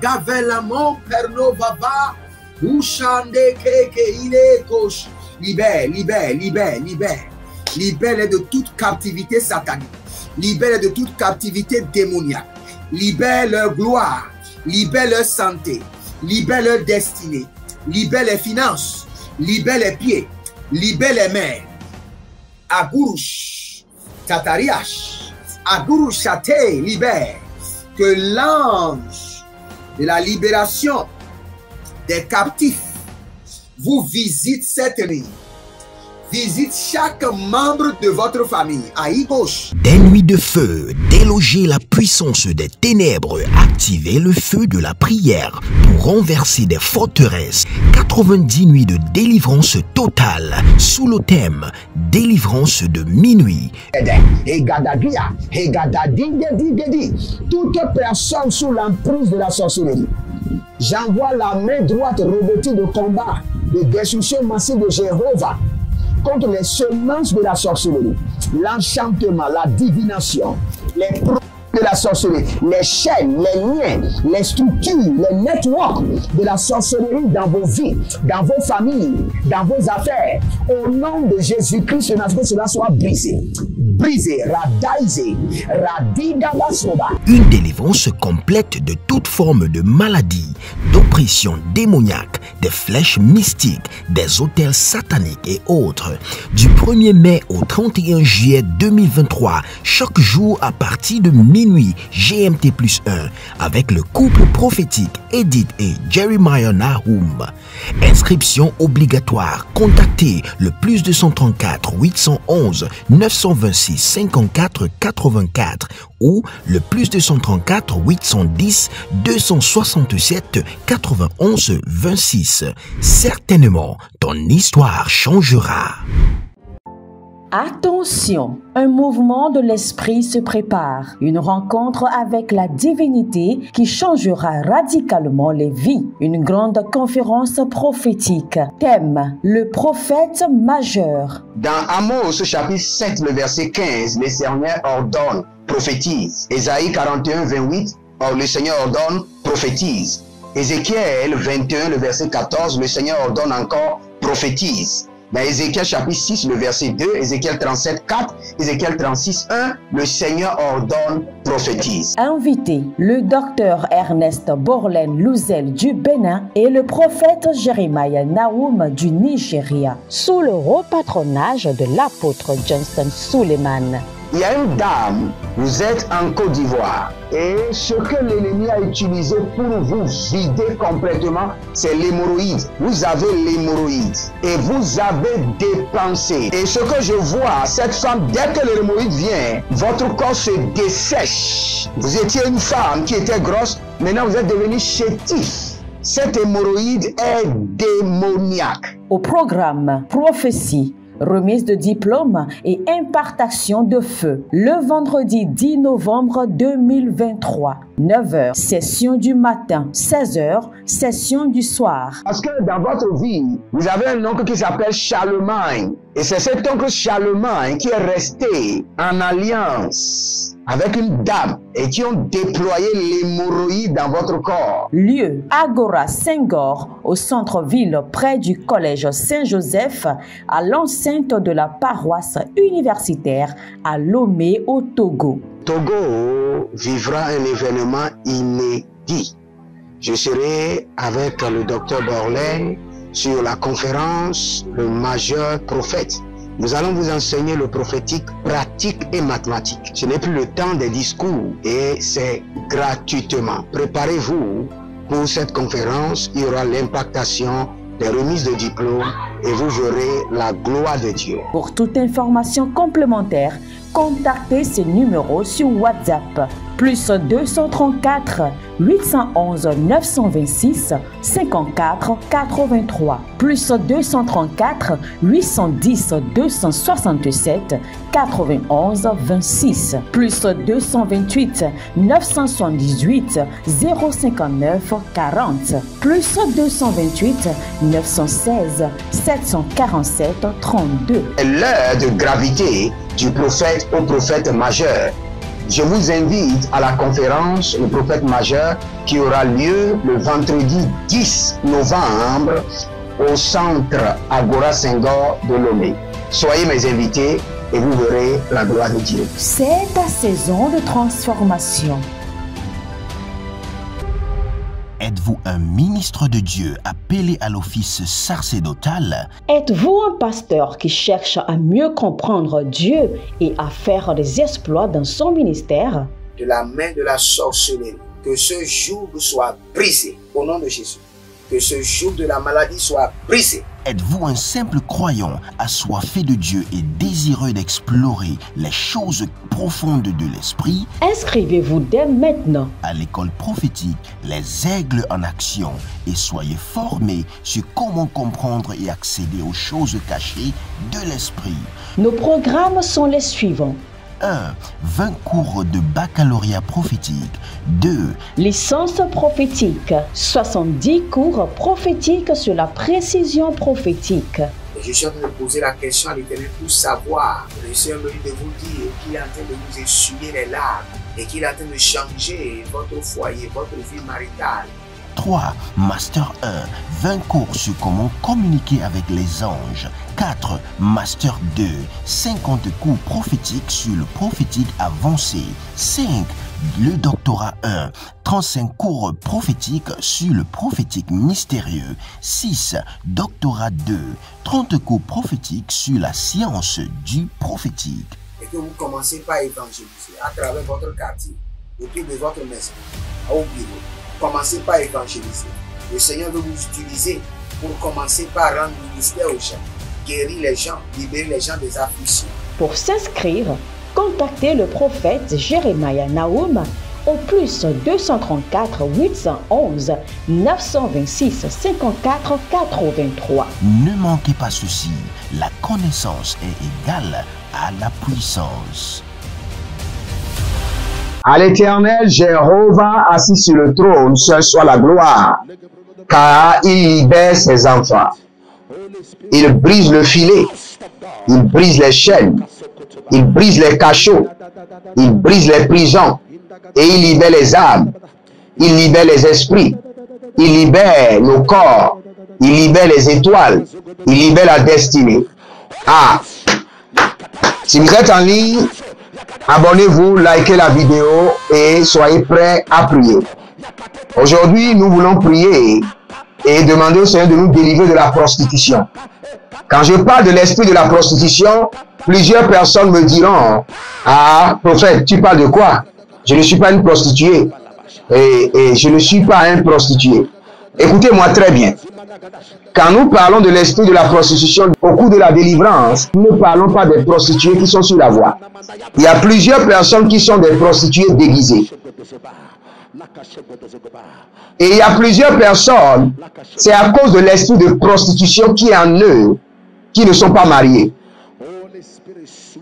Gavelamon perno baba. Ushande keke ile kosh. Libère, libère, libère, libère. Libère de toute captivité satanique. Libère de toute captivité démoniaque. Libère leur gloire. Libère leur santé. Libère leur destinée. Libère les finances. Libère les pieds. Libère les mains. Agurush. Tatariash. Agurush Chate. Libère. Que l'ange de la libération des captifs vous visite cette nuit. Visite chaque membre de votre famille. Aïe gauche. Des nuits de feu, déloger la puissance des ténèbres, activer le feu de la prière pour renverser des forteresses. 90 nuits de délivrance totale sous le thème délivrance de minuit. Toute personne sous l'emprise de la sorcellerie, j'envoie la main droite revêtue de combat, de destruction massive de Jéhovah contre les semences de la sorcellerie, l'enchantement, la divination, les produits de la sorcellerie, les chaînes, les liens, les structures, les networks de la sorcellerie dans vos vies, dans vos familles, dans vos affaires. Au nom de Jésus-Christ, que cela soit brisé. Brisé, radaisé, radidabasoba. Une délivrance complète de toute forme de maladie, d'oppression démoniaque, des flèches mystiques, des autels sataniques et autres. Du 1er mai au 31 juillet 2023, chaque jour à partir de minuit GMT+1, avec le couple prophétique Edith et Jeremiah Nahum. Inscription obligatoire. Contactez le +234 811 926 54 84 ou le +234 810 267 91 26. Certainement, ton histoire changera. Attention, un mouvement de l'esprit se prépare, une rencontre avec la divinité qui changera radicalement les vies, une grande conférence prophétique. Thème, le prophète majeur. Dans Amos chapitre 7, le verset 15, le Seigneur ordonne, prophétise. Ésaïe 41, 28, le Seigneur ordonne, prophétise. Ézéchiel 21, le verset 14, le Seigneur ordonne encore, prophétise. Dans Ézéchiel chapitre 6, le verset 2, Ézéchiel 37, 4, Ézéchiel 36, 1, le Seigneur ordonne, prophétise. Invité, le docteur Ernest Borlen Louzel du Bénin et le prophète Jeremiah Nahum du Nigeria, sous le haut patronage de l'apôtre Johnson Suleiman. Il y a une dame, vous êtes en Côte d'Ivoire et ce que l'ennemi a utilisé pour vous vider complètement, c'est l'hémorroïde. Vous avez l'hémorroïde et vous avez dépensé. Et ce que je vois, cette femme, dès que l'hémorroïde vient, votre corps se dessèche. Vous étiez une femme qui était grosse, maintenant vous êtes devenu chétif. Cette hémorroïde est démoniaque. Au programme Prophétie, remise de diplôme et impartation de feu. Le vendredi 10 novembre 2023, 9h, session du matin, 16h, session du soir. Parce que dans votre vie, vous avez un oncle qui s'appelle Charlemagne. Et c'est cet oncle Charlemagne qui est resté en alliance avec une dame et qui ont déployé l'hémorroïde dans votre corps. Lieu, Agora Senghor, au centre-ville près du collège Saint-Joseph, à l'enceinte de la paroisse universitaire à Lomé au Togo. Togo vivra un événement inédit. Je serai avec le docteur Borlen sur la conférence Le Majeur Prophète. Nous allons vous enseigner le prophétique pratique et mathématique. Ce n'est plus le temps des discours et c'est gratuitement. Préparez-vous pour cette conférence. Il y aura l'impactation, des remises de diplômes et vous verrez la gloire de Dieu. Pour toute information complémentaire, contactez ce numéro sur WhatsApp. +234 811 926 54 83. +234 810 267 91 26. +228 978 059 40. +228 916 747 32. L'heure de gravité du prophète au prophète majeur. je vous invite à la conférence Le Prophète Majeur qui aura lieu le vendredi 10 novembre au centre Agora Senghor de Lomé. Soyez mes invités et vous verrez la gloire de Dieu. C'est ta saison de transformation. Êtes-vous un ministre de Dieu appelé à l'office sacerdotal? Êtes-vous un pasteur qui cherche à mieux comprendre Dieu et à faire des exploits dans son ministère? De la main de la sorcellerie, que ce joug soit brisé au nom de Jésus. Que ce joug de la maladie soit brisé. Êtes-vous un simple croyant assoiffé de Dieu et désireux d'explorer les choses profondes de l'esprit? Inscrivez-vous dès maintenant À l'école prophétique Les Aigles en Action et soyez formés sur comment comprendre et accéder aux choses cachées de l'esprit. Nos programmes sont les suivants. 1. 20 cours de baccalauréat prophétique. 2. Licence prophétique. 70 cours prophétiques sur la précision prophétique. Je suis en train de poser la question à l'Éternel pour savoir. Le Seigneur me dit de vous dire qu'il est en train de vous essuyer les larmes et qu'il est en train de changer votre foyer, votre vie maritale. 3. Master 1. 20 cours sur comment communiquer avec les anges. 4. Master 2. 50 cours prophétiques sur le prophétique avancé. 5. Le doctorat 1. 35 cours prophétiques sur le prophétique mystérieux. 6. Doctorat 2. 30 cours prophétiques sur la science du prophétique. Et que vous commencez par évangéliser à travers votre quartier, autour de votre maison, au bureau. Commencez par évangéliser. Le Seigneur veut vous utiliser pour commencer par rendre ministère aux gens, guérir les gens, libérer les gens des afflictions. Pour s'inscrire, contactez le prophète Jeremiah Nahum au plus 234 811 926 54 83. Ne manquez pas ceci, la connaissance est égale à la puissance. À l'Éternel, Jéhovah assis sur le trône, seul soit la gloire, car il libère ses enfants. Il brise le filet, il brise les chaînes, il brise les cachots, il brise les prisons, et il libère les âmes, il libère les esprits, il libère nos corps, il libère les étoiles, il libère la destinée. Ah! Si vous êtes en ligne, abonnez-vous, likez la vidéo et soyez prêts à prier. Aujourd'hui, nous voulons prier et demander au Seigneur de nous délivrer de la prostitution. Quand je parle de l'esprit de la prostitution, plusieurs personnes me diront: ah, prophète, tu parles de quoi? Je ne suis pas une prostituée et je ne suis pas un prostitué. Écoutez-moi très bien. Quand nous parlons de l'esprit de la prostitution, au cours de la délivrance, nous ne parlons pas des prostituées qui sont sur la voie. Il y a plusieurs personnes qui sont des prostituées déguisées. Et il y a plusieurs personnes, c'est à cause de l'esprit de prostitution qui est en eux, qui ne sont pas mariés.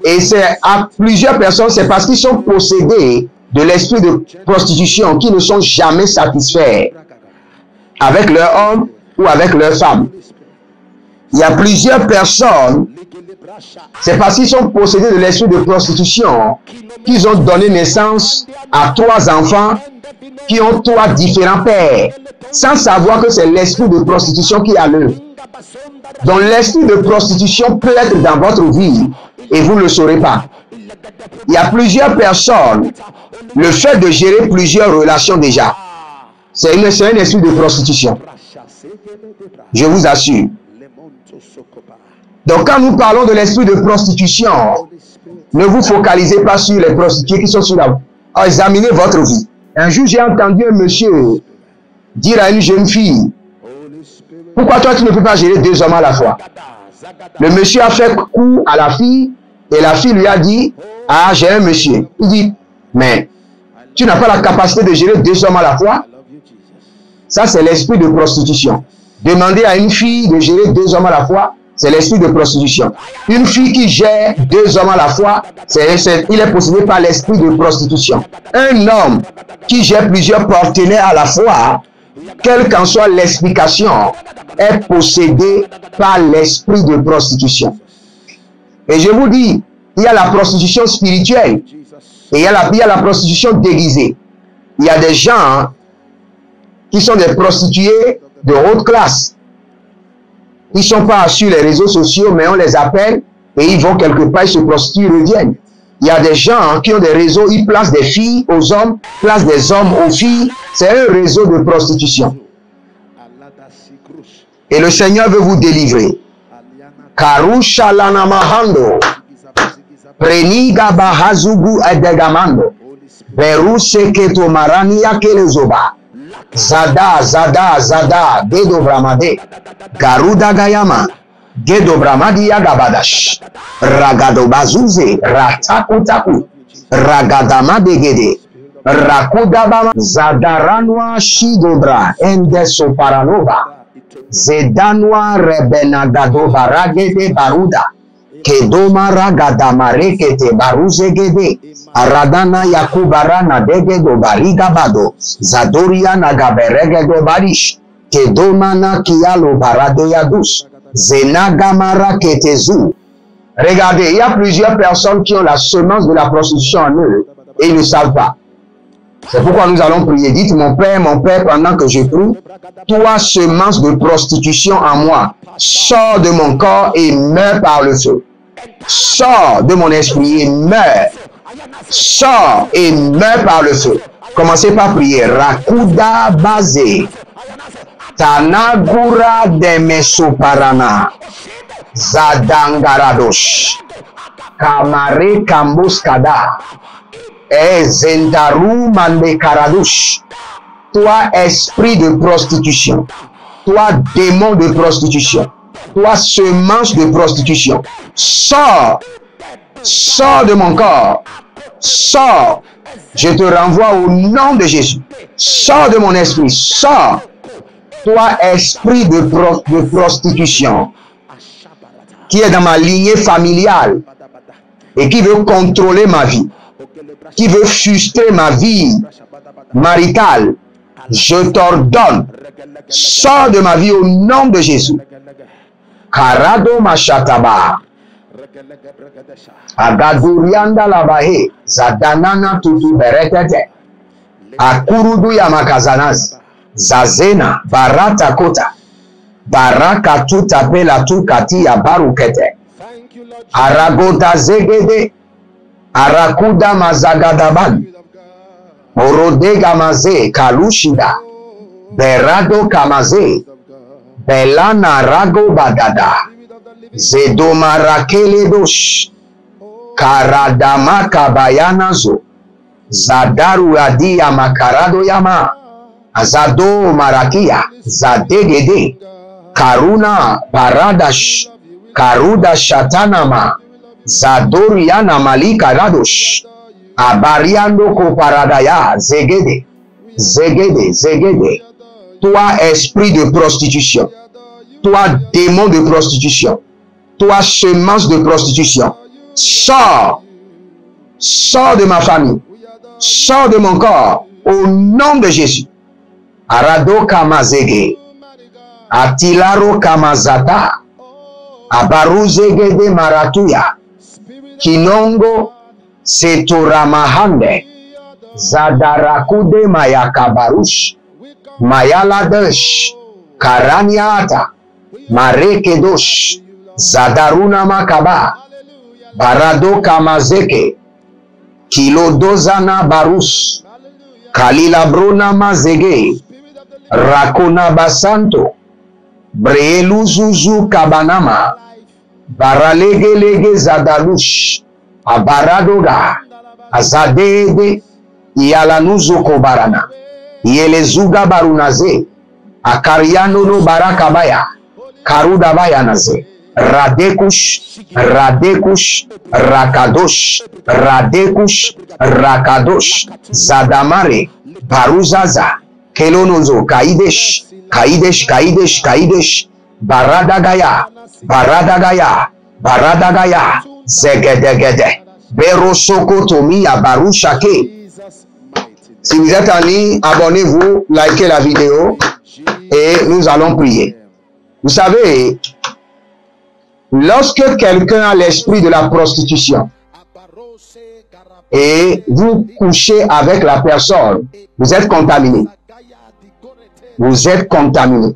Et c'est à plusieurs personnes, c'est parce qu'ils sont possédés de l'esprit de prostitution qui ne sont jamais satisfaits avec leur homme ou avec leur femme. Il y a plusieurs personnes, c'est parce qu'ils sont possédés de l'esprit de prostitution qu'ils ont donné naissance à 3 enfants qui ont 3 différents pères, sans savoir que c'est l'esprit de prostitution qui a l'eux. Donc l'esprit de prostitution peut être dans votre vie et vous ne le saurez pas. Il y a plusieurs personnes, le fait de gérer plusieurs relations déjà, c'est un esprit de prostitution. Je vous assure. Donc quand nous parlons de l'esprit de prostitution, ne vous focalisez pas sur les prostituées qui sont sur la voie. Examinez votre vie. Un jour, j'ai entendu un monsieur dire à une jeune fille: pourquoi toi tu ne peux pas gérer 2 hommes à la fois? Le monsieur a fait coup à la fille et la fille lui a dit: ah, j'ai un monsieur. Il dit: mais tu n'as pas la capacité de gérer 2 hommes à la fois? Ça, c'est l'esprit de prostitution. Demander à une fille de gérer 2 hommes à la fois, c'est l'esprit de prostitution. Une fille qui gère 2 hommes à la fois, il est possédé par l'esprit de prostitution. Un homme qui gère plusieurs partenaires à la fois, quelle qu'en soit l'explication, est possédé par l'esprit de prostitution. Et je vous dis, il y a la prostitution spirituelle Et il y a la prostitution déguisée. Il y a des gens qui sont des prostituées de haute classe. Ils ne sont pas sur les réseaux sociaux, mais on les appelle et ils vont quelque part, ils se prostituent, ils reviennent. Il y a des gens qui ont des réseaux, ils placent des filles aux hommes, placent des hommes aux filles. C'est un réseau de prostitution. Et le Seigneur veut vous délivrer. Karusha lanamahando. Preniga bahazugu edegamando. Beruse keto marania kelezoba. Zada, zada, zada, Gedo Bramade, Garuda Gayama, Gedo Bramadi Yagabadash, Ragado Bazuze, Ratakutaku, Ragadama de Gede, Rakudabama, Zadaranwa Shigobra, Endeso Paranova, Zedanwa Rebenagado Baragede Baruda, Kedoma Ragadamare Kete Baruze Gede, Aradana Yakubarana Degedo Barigabado, Zadoria Nagaberegedo Barish, Kedomana Kialo Baradoyadus, Zenagamara Ketezu. Regardez, il y a plusieurs personnes qui ont la semence de la prostitution en eux et ils ne savent pas. C'est pourquoi nous allons prier. Dites, mon Père, pendant que je prie, toi, semence de prostitution en moi, sors de mon corps et meurs par le feu. Sors de mon esprit et meurs. Sors et meurs par le feu. Commencez par prier. Rakuda Bazé. Tanagura de Mesoparana. Zadangaradosh. Kamare Kambuskada. Zentaru Mande Karadush. Toi, esprit de prostitution. Toi, démon de prostitution. Toi, semence de prostitution. Sors. Sors de mon corps. Sors. Je te renvoie au nom de Jésus. Sors de mon esprit. Sors. Toi, esprit de prostitution, qui est dans ma lignée familiale et qui veut contrôler ma vie, qui veut frustrer ma vie maritale, je t'ordonne, sors de ma vie au nom de Jésus. Karado Machataba. Agadurianda Labahe. Zadanana Tutu Beretete. Akurudu Yamakazanaz. Zazena Barata Kota. Baraka Tutapela Tukati Yabarukete. Aragota Zegede. Arakuda Mazagadaban. Orodega Maze Kalushida. Berado Kamaze. Belana Rago Badada. Zedoma Rakele Dosh. Karadama Kabayanazo. Zadaru Adia Makarado Yama. Azado Marakia. Zadegede. Karuna Paradash. Karuda Shatanama. Zadoriana Malika Radosh. Abariando Koparadaya. Zegede. Zegede. Zegede. Toi, esprit de prostitution. Toi, démon de prostitution. Toi, semence de prostitution. Sors. Sors de ma famille. Sors de mon corps. Au nom de Jésus. Arado Kamazege. Atilaro Kamazata. Abaruzege de Maratuya. Kinongo Setoramahande. Zadarakude Mayakabarush. Mayaladesh. Karaniata. Marekedosh. Zadaruna Makaba. Barado Kamazeke. Kilodozana Barus. Kalila Bruna Mazege. Rakona Basanto. Breeluzuzu Kabanama. Baralege Lege Zadalush. Abaradoga. Azadede. Yalanuzo Kobarana. Yelezuga Barunaze. Akariano no Barakabaya. Karuda Bayanaze. Radekush. Radekush. Rakadosh. Radekush. Rakadosh. Zadamare. Baruzaza. Kelonozo. Kaidesh. Kaidesh. Kaidesh. Kaidesh. Baradagaya. Baradagaya. Baradagaya. Zegedegede. Berosoko Tomiya Barushake. Si vous êtes en ligne, abonnez-vous, likez la vidéo et nous allons prier. Vous savez, lorsque quelqu'un a l'esprit de la prostitution et vous couchez avec la personne, vous êtes contaminé. Vous êtes contaminé.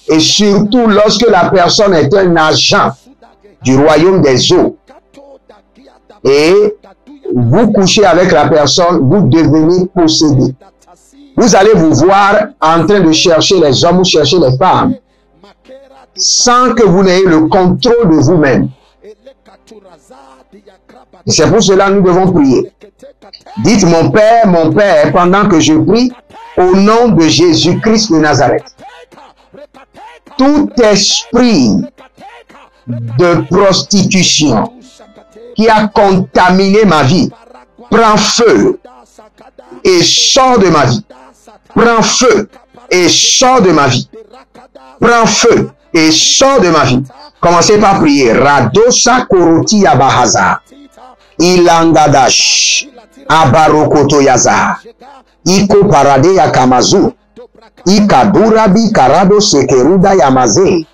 Et surtout lorsque la personne est un agent du royaume des eaux et vous couchez avec la personne, vous devenez possédé. Vous allez vous voir en train de chercher les hommes ou chercher les femmes sans que vous n'ayez le contrôle de vous-même. Et c'est pour cela que nous devons prier. Dites mon Père, pendant que je prie, au nom de Jésus-Christ de Nazareth. Tout esprit de prostitution qui a contaminé ma vie, prend feu et sort de ma vie. Prends feu et sort de ma vie. Prends feu et sort de ma vie. Commencez par prier. Radosa koroti abahaza. Ilangadash. Abarokoto yaza. Iko parade yakamazu. Ikadurabi karado sekeruda yamaze.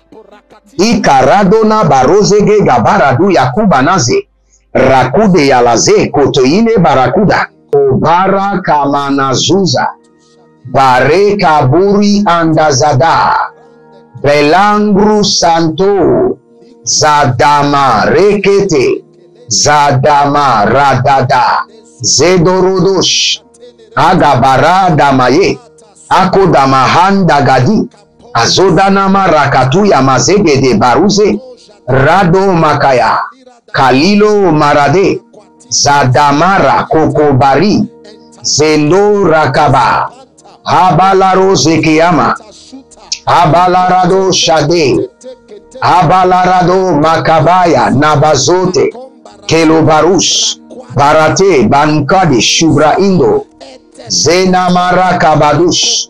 Ikaradona barozege gabaradu yakubanaze. Rakude yalaze kotoine barakuda. Obara kamanazuza. Bare kaburi andazada. Belangru santo. Zadama rekete. Zadama radada. Zedorodosh. Agabara damaye. Akodamahanda gadi. Azodanama rakatu yamazege de baruze. Rado makaya. Kalilo marade. Zadamara kokobari. Zendo rakaba. Habalaro zekiyama. Habalarado shade. Habalarado makabaya nabazote. Kelobarus. Barate bankadi shubra indo. Zenamara kabadush.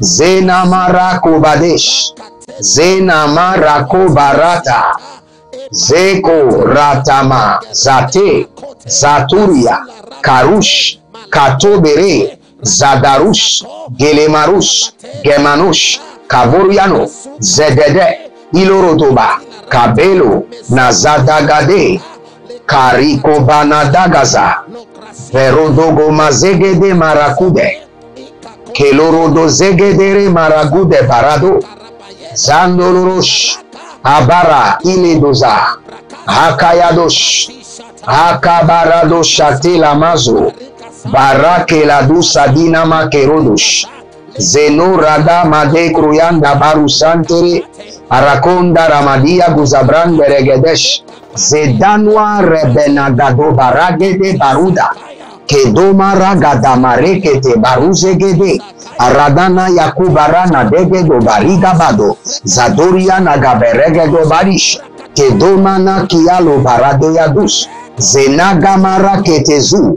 Zenamara kobadesh. Zenamara kobarata. Zeko ratama. Zate. Zaturia. Karush. Katobere. Zadarush. Gelemarush. Gemanush. Kavoriano. Zedede. Ilorotoba. Kabelo. Nazadagade. Kariko banadagaza. Verodogo mazegede marakude. Kelorodo zegedere maragude barado. Zandolorosh. Abara iledoza. Hakayadosh. Hakabarado shatela mazo. Barake la dusa dinama kerodosh. Zeno rada made kruyanda baru santere. Arakonda ramadia guzabrande regedesh. Zedanwa rebenagado baragede baruda. Kedoma ragada marekete baruzegede. Aradana yakubarana degedo bariga bado. Zadoria nagaberegedo barish. Kedoma na kialo barado yadus. Zenagamara ketezu.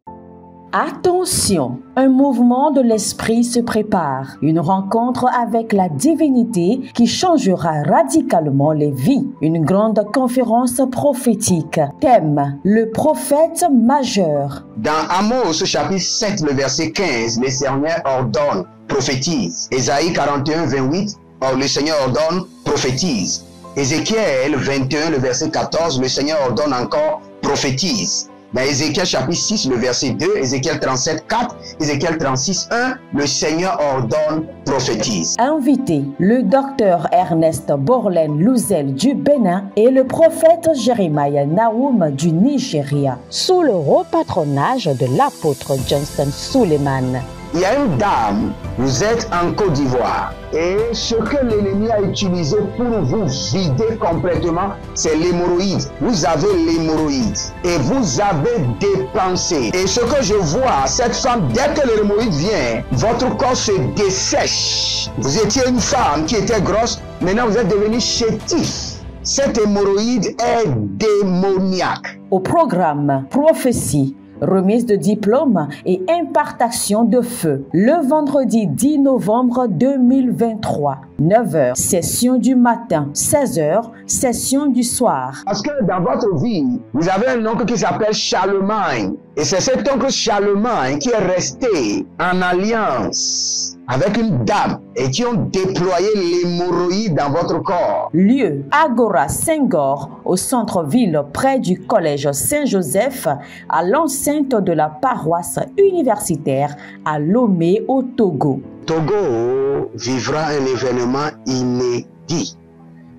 Attention, un mouvement de l'esprit se prépare, une rencontre avec la divinité qui changera radicalement les vies, une grande conférence prophétique. Thème, le prophète majeur. Dans Amos chapitre 7, le verset 15, le Seigneur ordonne, prophétise. Ésaïe 41, 28, le Seigneur ordonne, prophétise. Ézéchiel 21, le verset 14, le Seigneur ordonne encore, prophétise. Dans Ézéchiel chapitre 6, le verset 2, Ézéchiel 37, 4, Ézéchiel 36, 1, le Seigneur ordonne, prophétise. Invité, le docteur Ernest Borlen Louzel du Bénin et le prophète Jeremiah Nahum du Nigeria, sous le repatronage de l'apôtre Johnson Suleiman. Il y a une dame, vous êtes en Côte d'Ivoire, et ce que l'ennemi a utilisé pour vous vider complètement, c'est l'hémorroïde. Vous avez l'hémorroïde et vous avez dépensé. Et ce que je vois, cette femme, dès que l'hémorroïde vient, votre corps se dessèche. Vous étiez une femme qui était grosse, maintenant vous êtes devenu chétif. Cette hémorroïde est démoniaque. Au programme Prophétie, remise de diplôme et impartation de feu. Le vendredi 10 novembre 2023, 9h, session du matin, 16h, session du soir. Parce que dans votre vie, vous avez un oncle qui s'appelle Charlemagne. Et c'est cet oncle Charlemagne qui est resté en alliance avec une dame et qui ont déployé l'hémorroïde dans votre corps. Lieu Agora Senghor au centre-ville près du collège Saint-Joseph à l'enceinte de la paroisse universitaire à Lomé au Togo. Togo vivra un événement inédit.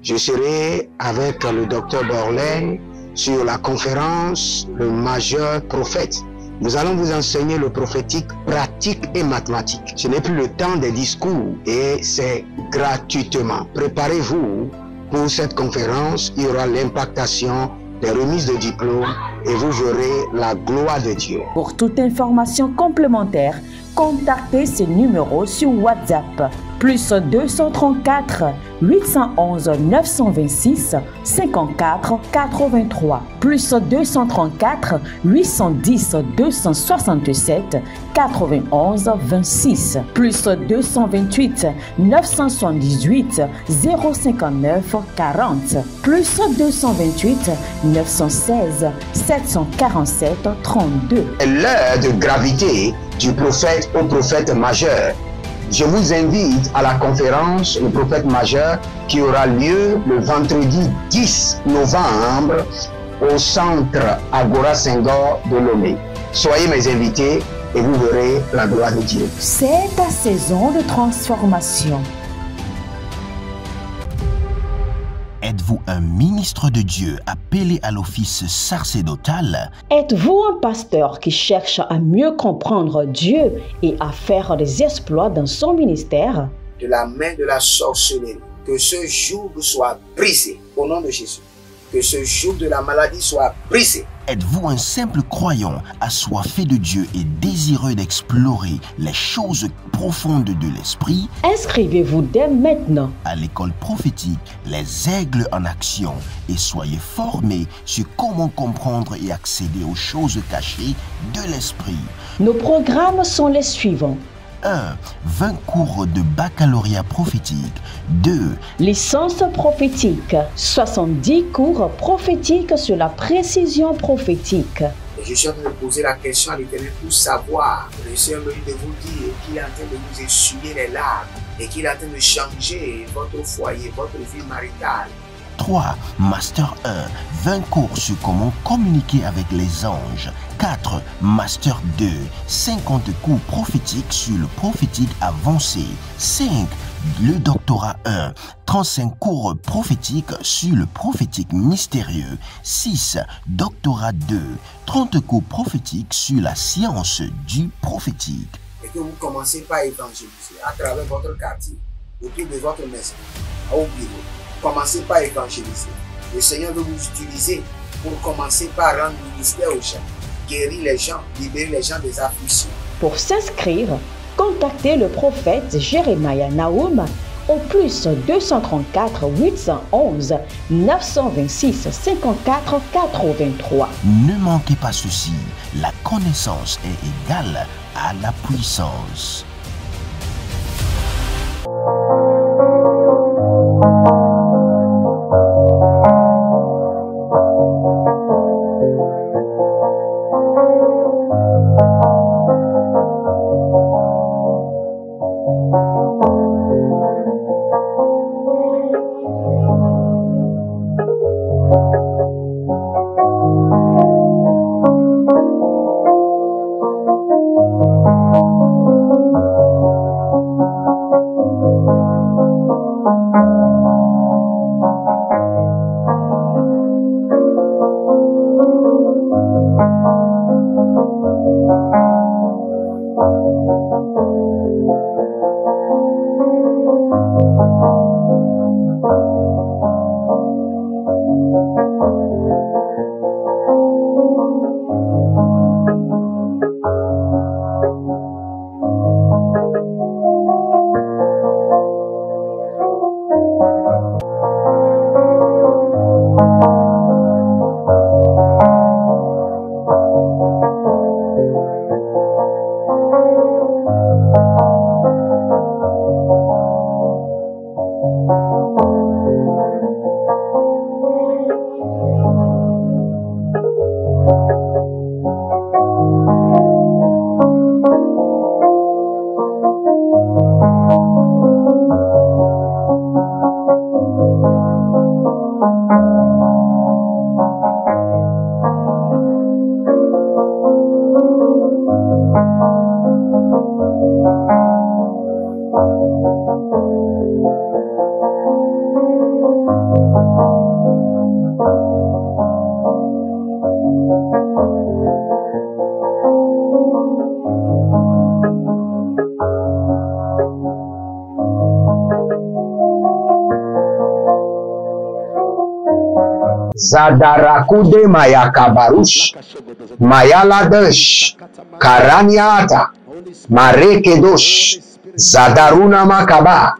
Je serai avec le docteur Borlaine sur la conférence Le Majeur Prophète. Nous allons vous enseigner le prophétique pratique et mathématique. Ce n'est plus le temps des discours et c'est gratuitement. Préparez-vous pour cette conférence. Il y aura l'impactation des remises de diplômes et vous verrez la gloire de Dieu. Pour toute information complémentaire, contactez ces numéros sur WhatsApp. Plus 234 811 926 54 83. Plus 234 810 267 91 26. Plus 228 978 059 40. Plus 228 916 747 32. L'heure de gravité du prophète au prophète majeur. Je vous invite à la conférence Le Prophète Majeur qui aura lieu le vendredi 10 novembre au centre Agora Senghor de Lomé. Soyez mes invités et vous verrez la gloire de Dieu. C'est ta saison de transformation. Êtes-vous un ministre de Dieu appelé à l'office sacerdotal? Êtes-vous un pasteur qui cherche à mieux comprendre Dieu et à faire des exploits dans son ministère? De la main de la sorcellerie, que ce joug soit brisé au nom de Jésus. Que ce joug de la maladie soit brisé. Êtes-vous un simple croyant assoiffé de Dieu et désireux d'explorer les choses profondes de l'esprit? Inscrivez-vous dès maintenant À l'école prophétique Les Aigles en Action et soyez formés sur comment comprendre et accéder aux choses cachées de l'esprit. Nos programmes sont les suivants. 1. 20 cours de baccalauréat prophétique. 2. Licence prophétique. 70 cours prophétiques sur la précision prophétique. Et je suis en train de poser la question à l'Éternel pour savoir. Le Seigneur me dit de vous dire qu'il est en train de vous essuyer les larmes et qu'il est en train de changer votre foyer, votre vie maritale. 3. Master 1. 20 cours sur comment communiquer avec les anges. 4. Master 2. 50 cours prophétiques sur le prophétique avancé. 5. Le doctorat 1. 35 cours prophétiques sur le prophétique mystérieux. 6. Doctorat 2. 30 cours prophétiques sur la science du prophétique. Et que vous commencez par évangéliser à travers votre quartier, autour de votre maison, au bureau. Commencez par évangéliser. Le Seigneur veut vous utiliser pour commencer par rendre ministère aux gens, guérir les gens, libérer les gens des afflictions. Pour s'inscrire, contactez le prophète Jérémia Naoum au plus 234 811 926 54 83. Ne manquez pas ceci, la connaissance est égale à la puissance. Zadarakude Mayakabarush, Mayaladesh, Karaniata, Marekedosh, Zadaruna Makaba,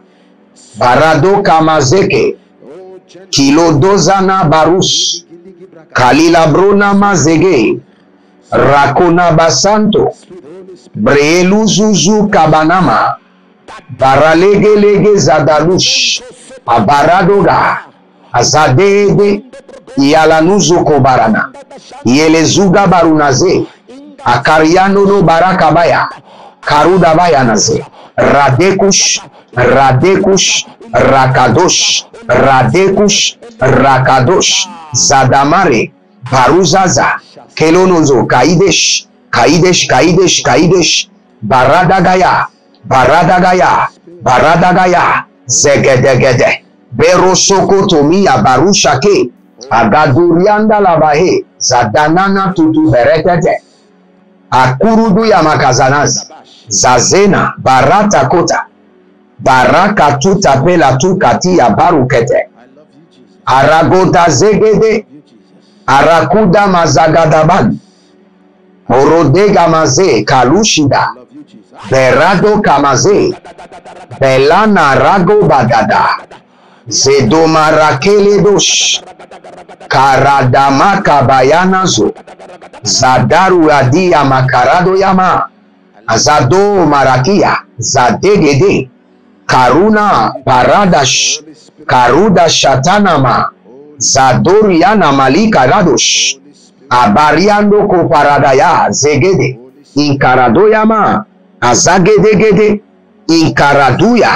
Barado Kamazeke, Kilodozana Barus, Kalilabrona Mazege, Rakona Basanto, Breeluzuzu Kabanama, Baralegelege Zadalush, Abaradoga, Azadede, Yalanuzu Kobarana, Yelezuga Barunaze, Akariano no Barakabaya, Karuda Bayanaze, Radekush, Radekush, Rakadosh, Radekush, Rakadosh, Zadamare, Baruzaza, Kelonozo, Kaidesh, Kaidesh, Kaidesh, Kaidesh, Baradagaya, Baradagaya, Baradagaya, Zegedegede, Berosoko Tomia Barushake, Agadurianda Labahe, Zadanana Tutu Beretete, Akurudu Yamakazanazi, Zazena, Barata Kota, Baraka Tuta Pela Tukatia Barukete, Aragota Zegede, Arakuda Mazagadaban, Orodega Maze, Kalushida, Berado Kamaze, Belana Rago Badada, Zedoma Rakele Dosh, Karadama Kabayanazo, Zadaru Adia Makarado Yama, Azado Marakia, Zadegede, Karuna Paradash, Karuda Shatanama, Zadoriana Malika Radosh, Abariando Ko Paradaya, Zegede, Inkaradoyama, Azagedegede, Inkaraduya,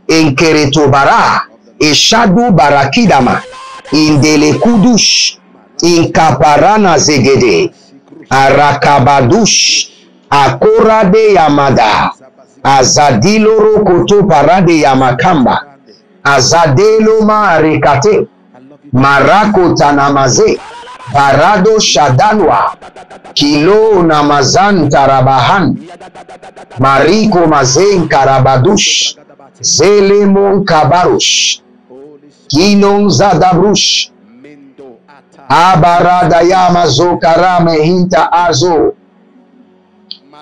Inkeretobara, Eshadu Barakidama, Indele Kudush, Inkaparana Zegede, Arakabadush, Akorade Yamada, Azadiloro Koto Parade Yamakamba, Azadelo Marekate, Marako Tanamaze, Barado Shadanwa, Kilo Namazan Tarabahan, Mariko Mazen Karabadush, Zelemon Kabarush, Kinon Zadabrush, Abarada Yamazo Karame Hinta Azo,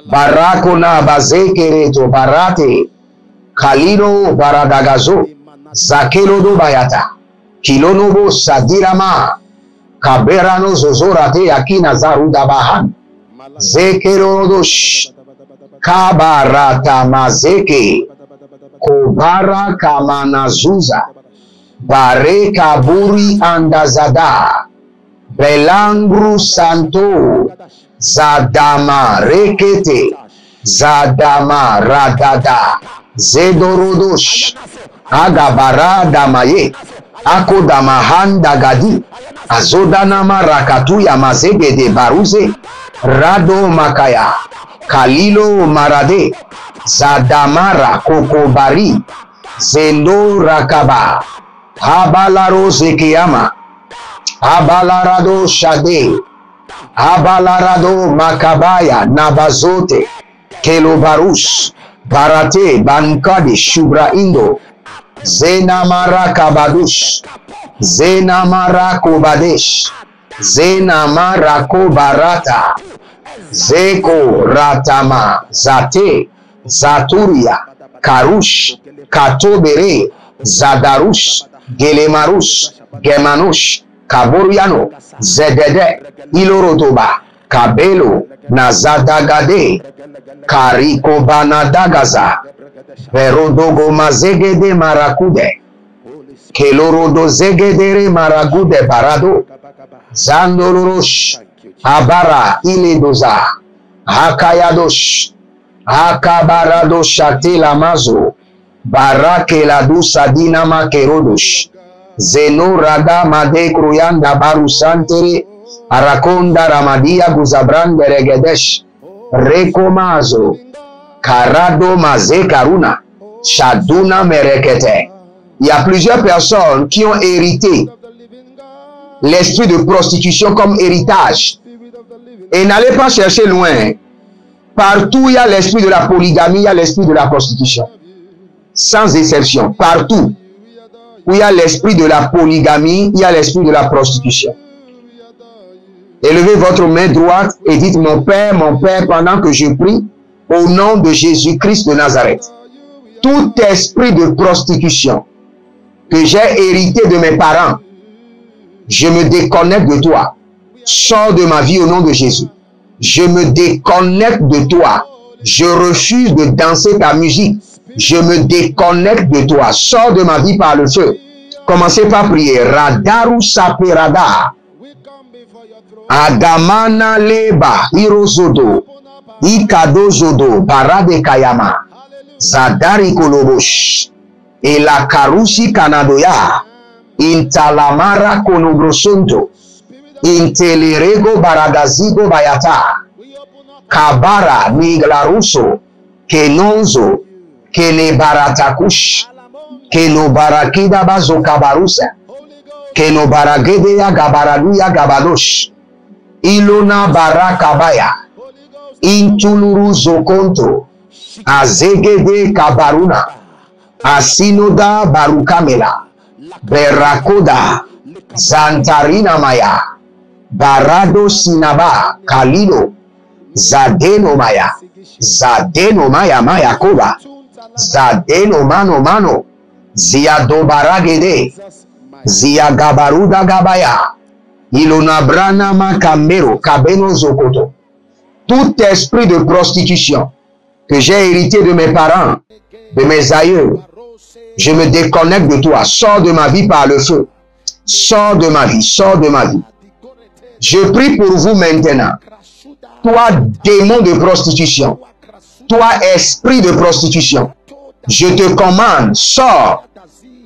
Barakona Bazekereto Barate, Kalino Baradagazo, Zakelo do Bayata, Kilonobo Sadirama, Kaberano Zozorate Akina Zarudabahan, Zekerodosh, Kabarata Mazeke, Kobara Kamanazuza, Bare Kaburi Andazada, Belangru Santo, Zadama Rekete, Zadama Radada, Zedorodosh, Agabara Damaye, Akodamahan Dagadi, Azodanama Rakatuya Mazege de Baruze, Rado Makaya, Kalilo Marade, Zadamara Kokobari, Zendo Rakaba, Habalaro Zekiyama, Habalarado Shade, Habalarado Makabaya Nabazote, Kelobarus, Barate Bankadi Shubra Indo, Zenamara Kabadush, Zenamara Kobadesh, Zenamara Kobarata, Zeko Ratama, Zate, Zaturia, Karush, Katobere, Zadarush, Gelemarus, Gemanush, Kaboriano, Zedede, Ilorotoba, Kabelo, Nazadagade, Kariko Banadagaza, Verodogo Mazegede Marakude, Kelorodo Zegedere Maragude Barado, Zandorosh, Abara Iledoza, Hakayadosh, Hakabarado Shatela Mazo, Barakela Dusa Dinama Kerodosh, Zeno Rada Made Kruyanda Barusantere, Arakonda Ramadia Guzabran Beregedesh, Rekomazo, Karado Maze Karuna, Shaduna Merekete. Il y a plusieurs personnes qui ont hérité l'esprit de prostitution comme héritage. Et n'allez pas chercher loin. Partout il y a l'esprit de la polygamie, il y a l'esprit de la prostitution. Sans exception, partout où il y a l'esprit de la polygamie, il y a l'esprit de la prostitution. Élevez votre main droite et dites, mon Père, pendant que je prie, au nom de Jésus-Christ de Nazareth, tout esprit de prostitution que j'ai hérité de mes parents, je me déconnecte de toi. Sors de ma vie au nom de Jésus. Je me déconnecte de toi. Je refuse de danser ta musique. Je me déconnecte de toi. Sors de ma vie par le feu. Commencez par prier. Radaru saperada. Agamana leba hirozodo. Ikado zodo. Barade kayama. Zadari kolobosh. Et la karusi kanadoya. Intalamara konobrosonto. Intelerego baragazigo bayata. Kabara miglaruso. Kenonzo. Kene baratakush. Keno barakida bazo kabarusa. Keno baragedeya gabaraluya gabadosh. Ilona barakabaya. Intuluru zokonto. Azegede kabaruna. Asinoda barukamela. Berakoda. Zantarina maya. Barado sinaba. Kalilo. Zadeno maya. Zadeno maya maya koba. Zadeno mano mano. Ziado baragede. Zia gabaruda gabaya. Ilonabrana makambero. Kabeno zokoto. Tout esprit de prostitution que j'ai hérité de mes parents, de mes aïeux, je me déconnecte de toi. Sors de ma vie par le feu. Sors de ma vie. Sors de ma vie. Je prie pour vous maintenant. Toi, démon de prostitution. Toi, esprit de prostitution. Je te commande, sors.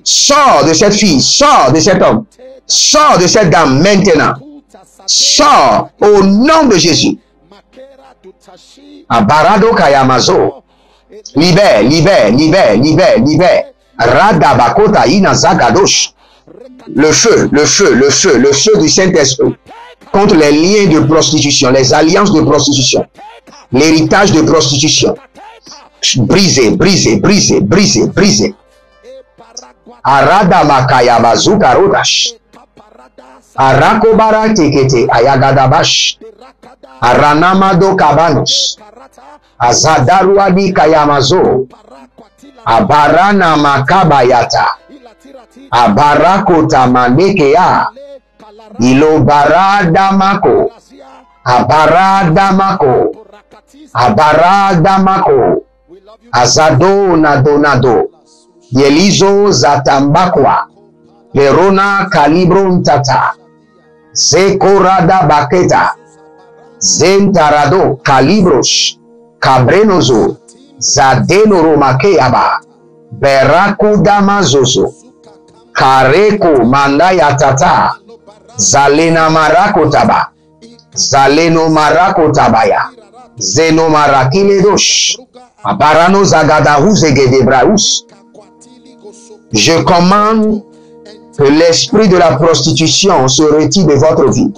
Sors de cette fille. Sors de cet homme. Sors de cette dame maintenant. Sors au nom de Jésus. Abarado kayamazo. Libère, libère, libère, libère, libère. Radabakota inazagadosh. Le feu, le feu, le feu, le feu du Saint-Esprit contre les liens de prostitution, les alliances de prostitution, l'héritage de prostitution. Brisez, brisez, brisez, brisez, brisez. Aradamakaya bazuka rodash. Arakobara tekete ayagadabash. Aranamado kabanos. Azadaruadi kayamazo. Abarana makabayata. Abarakota manekeya. Ilobaradamako. Abaradamako. Abaradamako. Azado nadonado. Yelizo zatambakwa. Verona kalibron tata. Zekorada baketa. Zentarado kalibrosh. Cabrenozo. Zadeno romakeyaba. Beraku damazozo. Kareko mandaya tata. Zalena marako taba. Zaleno marako tabaya. Zeno marakile dosh. Abarano zagadahu zegedebraus. Je commande que l'esprit de la prostitution se retire de votre vie,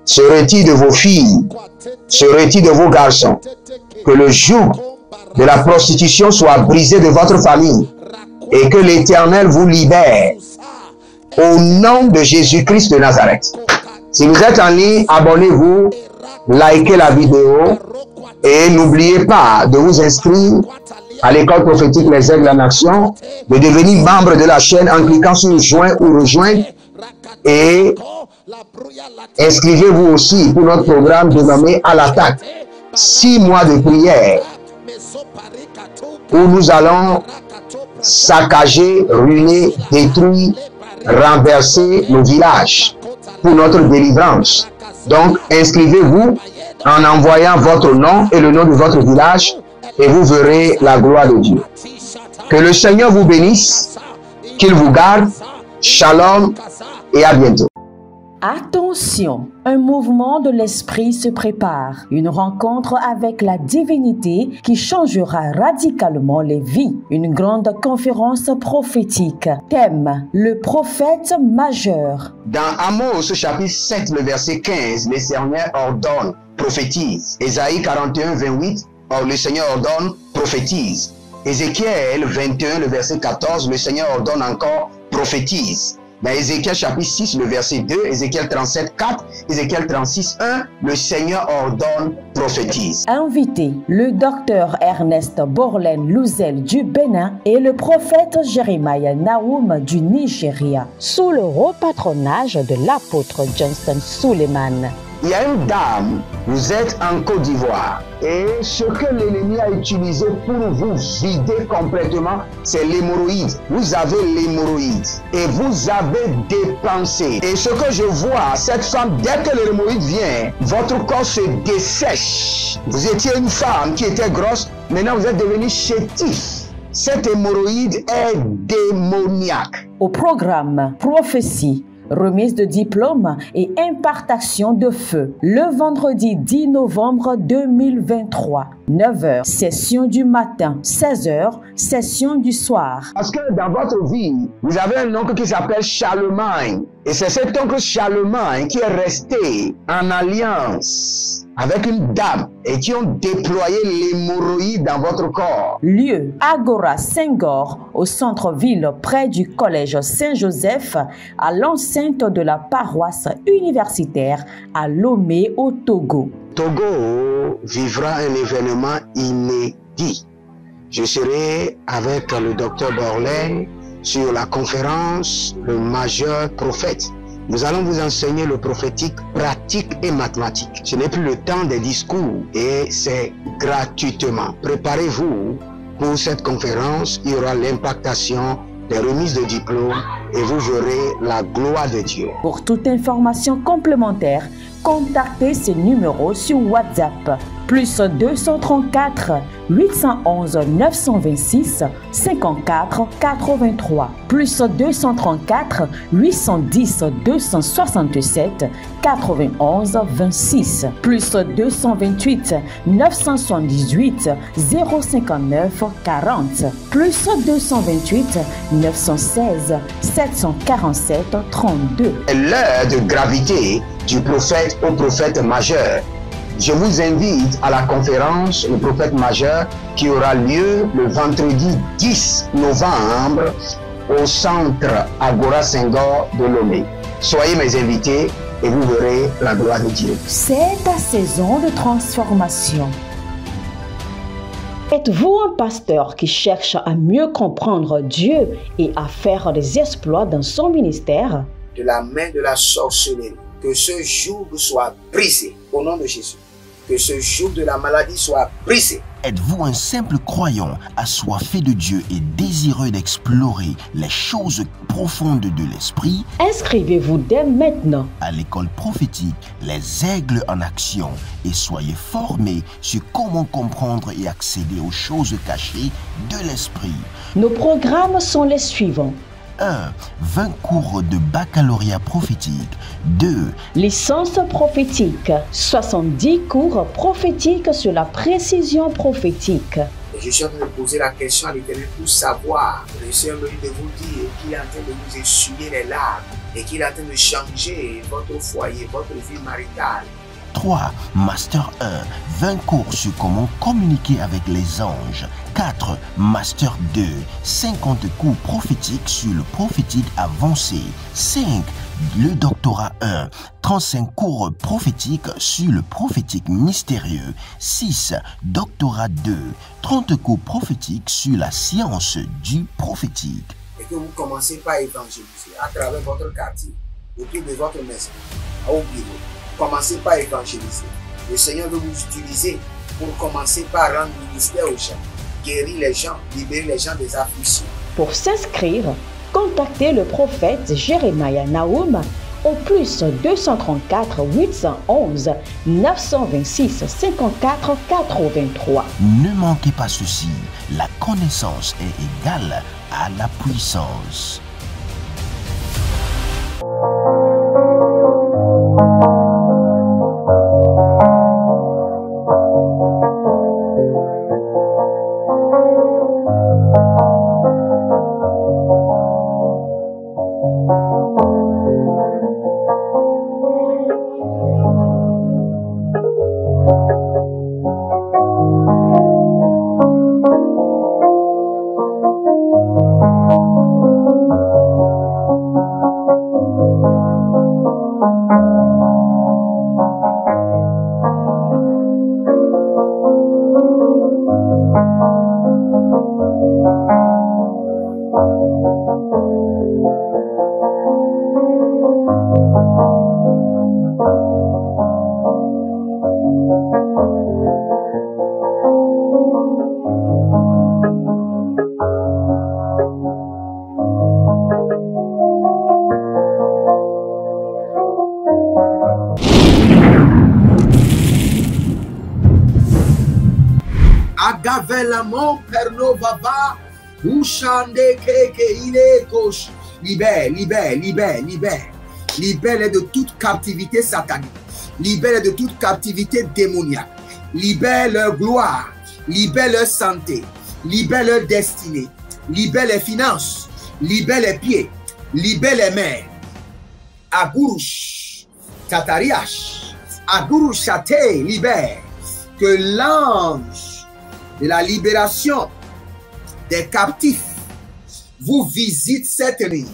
se retire de vos filles, se retire de vos garçons. Que le joug de la prostitution soit brisé de votre famille et que l'Éternel vous libère au nom de Jésus-Christ de Nazareth. Si vous êtes en ligne, abonnez-vous, likez la vidéo et n'oubliez pas de vous inscrire à l'école prophétique Les Aigles en Action, de devenir membre de la chaîne en cliquant sur Joindre ou Rejoindre et inscrivez-vous aussi pour notre programme dénommé À l'attaque. 6 mois de prière où nous allons saccager, ruiner, détruire, renverser nos villages pour notre délivrance. Donc, inscrivez-vous en envoyant votre nom et le nom de votre village et vous verrez la gloire de Dieu. Que le Seigneur vous bénisse, qu'il vous garde. Shalom et à bientôt. Attention, un mouvement de l'esprit se prépare, une rencontre avec la divinité qui changera radicalement les vies, une grande conférence prophétique. Thème, le prophète majeur. Dans Amos chapitre 7, le verset 15, le Seigneur ordonne, prophétise. Ésaïe 41, 28, or le Seigneur ordonne, prophétise. Ézéchiel 21, le verset 14, le Seigneur ordonne encore, prophétise. Dans Ézéchiel chapitre 6, le verset 2, Ézéchiel 37, 4, Ézéchiel 36, 1, le Seigneur ordonne, prophétise. Invité, le docteur Ernest Borlen Louzel du Bénin et le prophète Jeremiah Nahum du Nigeria, sous le haut patronage de l'apôtre Johnston Suleiman. Il y a une dame, vous êtes en Côte d'Ivoire et ce que l'ennemi a utilisé pour vous vider complètement, c'est l'hémorroïde. Vous avez l'hémorroïde et vous avez dépensé. Et ce que je vois, cette femme, dès que l'hémorroïde vient, votre corps se dessèche. Vous étiez une femme qui était grosse, maintenant vous êtes devenu chétif. Cette hémorroïde est démoniaque. Au programme Prophétie, remise de diplôme et impartation de feu. Le vendredi 10 novembre 2023, 9h, session du matin, 16h, session du soir. Parce que dans votre vie, vous avez un oncle qui s'appelle Charlemagne. Et c'est cet oncle Charlemagne qui est resté en alliance avec une dame et qui ont déployé l'hémorroïde dans votre corps. Lieu, Agora Senghor, au centre-ville près du collège Saint-Joseph, à l'enceinte de la paroisse universitaire à Lomé au Togo. Togo vivra un événement inédit. Je serai avec le docteur Borlen sur la conférence Le Majeur Prophète. Nous allons vous enseigner le prophétique pratique et mathématique. Ce n'est plus le temps des discours et c'est gratuitement. Préparez-vous pour cette conférence. Il y aura l'impactation des remises de diplômes et vous verrez la gloire de Dieu. Pour toute information complémentaire, contactez ces numéros sur WhatsApp. Plus 234 811 926 54 83. Plus 234 810 267 91 26. Plus 228 978 059 40. Plus 228 916 747 32. L'heure de gravité du prophète au prophète majeur. Je vous invite à la conférence Le Prophète Majeur qui aura lieu le vendredi 10 novembre au centre Agora Senghor de Lomé. Soyez mes invités et vous verrez la gloire de Dieu. C'est ta saison de transformation. Êtes-vous un pasteur qui cherche à mieux comprendre Dieu et à faire des exploits dans son ministère? De la main de la sorcellerie, que ce joug soit brisé au nom de Jésus. Que ce joug de la maladie soit brisé. Êtes-vous un simple croyant assoiffé de Dieu et désireux d'explorer les choses profondes de l'esprit? Inscrivez-vous dès maintenant À l'école prophétique Les Aigles en Action et soyez formés sur comment comprendre et accéder aux choses cachées de l'esprit. Nos programmes sont les suivants. 1. 20 cours de baccalauréat prophétique. 2. Licence prophétique. 70 cours prophétiques sur la précision prophétique. Et je suis en train de poser la question à l'Éternel pour savoir. Le Seigneur me dit de vous dire qu'il est en train de vous essuyer les larmes et qu'il est en train de changer votre foyer, votre vie maritale. 3. Master 1. 20 cours sur comment communiquer avec les anges. 4. Master 2. 50 cours prophétiques sur le prophétique avancé. 5. Le doctorat 1. 35 cours prophétiques sur le prophétique mystérieux. 6. Doctorat 2. 30 cours prophétiques sur la science du prophétique. Et que vous commencez par évangéliser à travers votre quartier, autour de votre maison, au bureau. Commencez par évangéliser. Le Seigneur veut vous utiliser pour commencer par rendre ministère aux gens, guérir les gens, libérer les gens des afflictions. Pour s'inscrire, contactez le prophète Jeremiah Nahum au plus 234 811 926 54 83. Ne manquez pas ceci, la connaissance est égale à la puissance. Agavelamon perno vava, ushande keke ile kosh. Libère, libère, libère, libère. Libère de toute captivité satanique. Libère de toute captivité démoniaque. Libère leur gloire. Libère leur santé. Libère leur destinée. Libère les finances. Libère les pieds. Libère les mains. Agurush. Tatariash. Agurush Chate. Libère. Que l'ange de la libération des captifs vous visite cette nuit.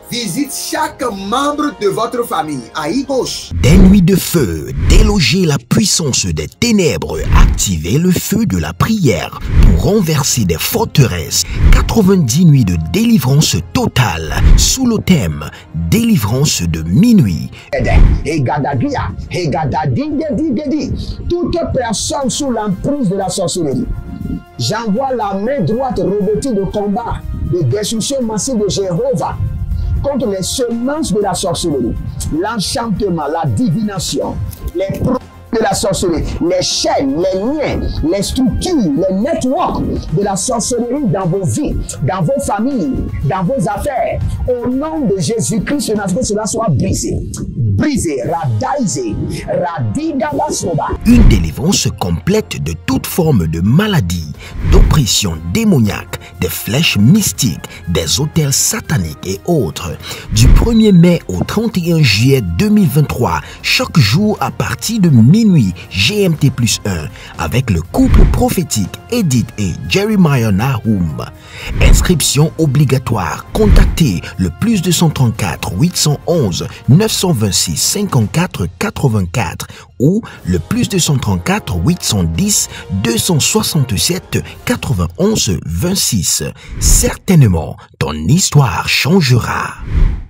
Visite chaque membre de votre famille. Aïe gauche. Des nuits de feu, déloger la puissance des ténèbres, activer le feu de la prière pour renverser des forteresses. 90 nuits de délivrance totale sous le thème délivrance de minuit. Toute personne sous l'emprise de la sorcellerie, j'envoie la main droite robotique de combat, de destruction massive de Jéhovah contre les semences de la sorcellerie, l'enchantement, la divination, les produits de la sorcellerie, les chaînes, les liens, les structures, les networks de la sorcellerie dans vos vies, dans vos familles, dans vos affaires. Au nom de Jésus-Christ, que cela soit brisé. Brisé, radaisé, radidabasoba. Une délivrance complète de toute forme de maladie, d'oppression démoniaque, des flèches mystiques, des autels sataniques et autres. Du 1er mai au 31 juillet 2023, chaque jour à partir de minuit GMT+1, avec le couple prophétique Edith et Jeremiah Nahum. Inscription obligatoire. Contactez le +234 811 926 54 84 ou le +234 810 267 91 26. Certainement, ton histoire changera.